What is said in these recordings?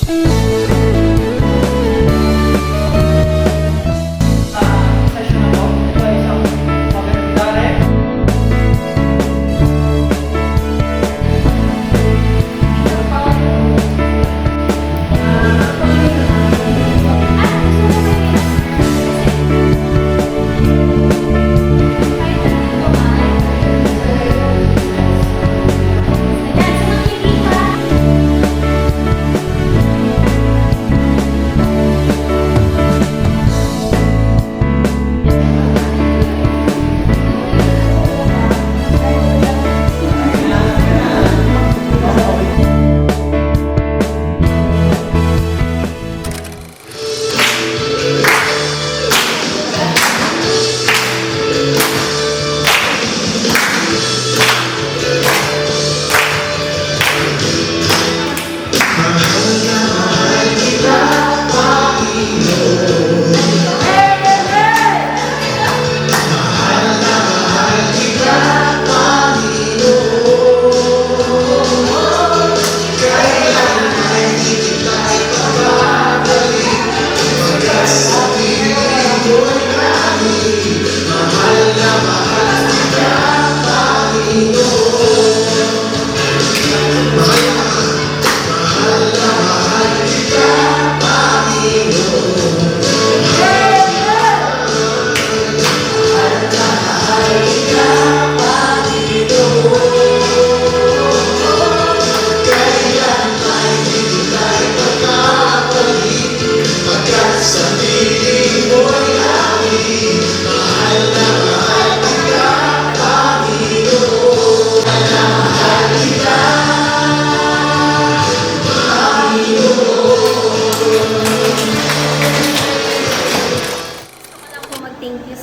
Thank you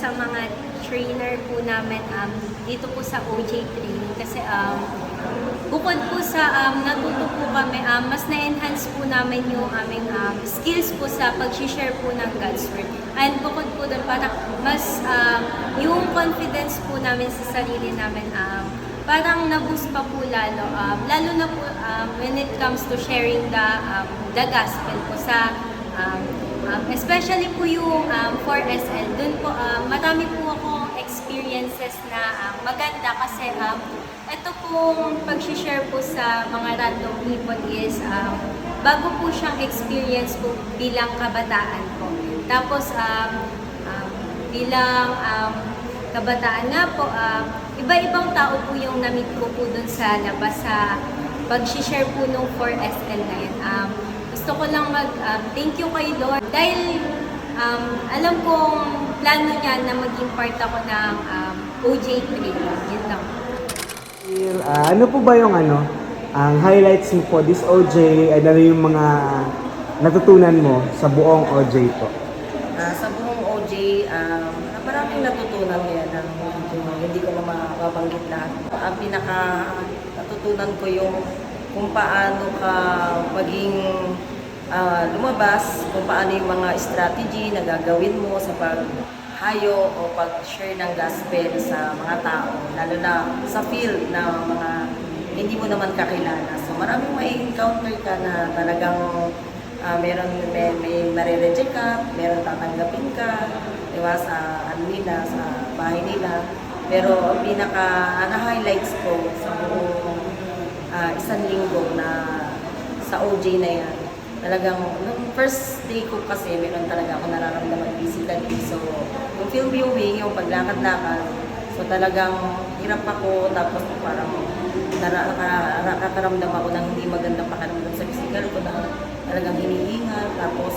sa mga trainer po namin dito po sa OJ Training kasi bukod po sa natuto po kami, mas na-enhance po namin yung aming skills po sa pag-share po ng God's Word. And bukod po doon, parang mas yung confidence po namin sa sarili namin, parang na-boost pa po lalo. Lalo na po when it comes to sharing the gospel po sa especially po yung 4SL, dun po marami po akong experiences na maganda kasi ito pong pag-share po sa mga random people is bago po siyang experience po bilang kabataan po. Tapos bilang kabataan nga po, iba-ibang tao po yung na-meet ko po dun sa labas sa pag-share po ng 4SL na yun. Gusto ko lang thank you kay Lord dahil alam kong plano niya na maging part ako ng OJ Training. Yun lang. Ano po ba yung ang highlights mo po this OJ, ano yung mga natutunan mo sa buong OJ po? Sa buong OJ, maraming natutunan ngayon ng hindi ko na mababanggit lahat. Ang pinaka natutunan ko yung kung paano ka maging lumabas, kung paano yung mga strategy na gagawin mo sa paghayo o pag-share ng gospel sa mga tao, lalo na sa field na mga hindi mo naman kakilala. So maraming may-encounter ka na talagang may marireject ka, meron tatanggapin ka, diba, sa nila, sa bahay nila. Pero ang na-highlights ko sa buong isang linggo na sa OJ na yan, talagang, nung first day ko kasi, meron talaga ako nararamdaman physically. So, yung film viewing, yung paglakad-lakad, so talagang hirap ako, tapos parang nakakaramdam ako ng hindi magandang pakiramdam sa physical ko na talagang hinihingal, tapos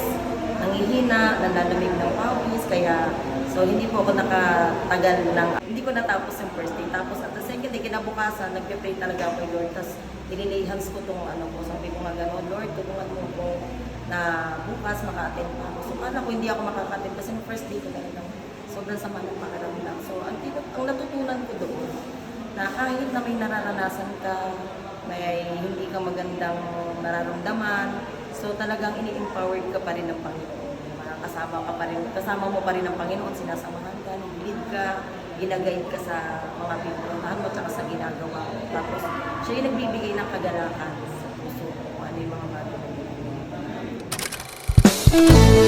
nangihina, nalalamig ng pawis, kaya so hindi po ako nakatagal hindi ko natapos yung first day. Tapos at the second day, kinabukasan, nagpe-pray talaga ako kay Lord. Tapos nililihans ko itong sabi ko nga gano'n, Lord, tulungan mo ko na bukas maka-attend pa ako. So kala ko hindi ako makaka-attend kasi yung first day ko talagang sobrang sama ng pakiramdam. So ang natutunan ko doon, na kahit na may nararanasan ka, may hindi ka magandang nararamdaman, so talagang ini-empowered ka pa rin ng Panginoon. Kasama mo pa rin ng Panginoon, sinasamahan ka, nag-lead ka, ginagaid ka sa mga pinupuntahan mo, at sa ginagawa mo. Tapos, siya yung nagbibigay ng kagalakan sa puso mo, ano yung mga bagay. Thank you.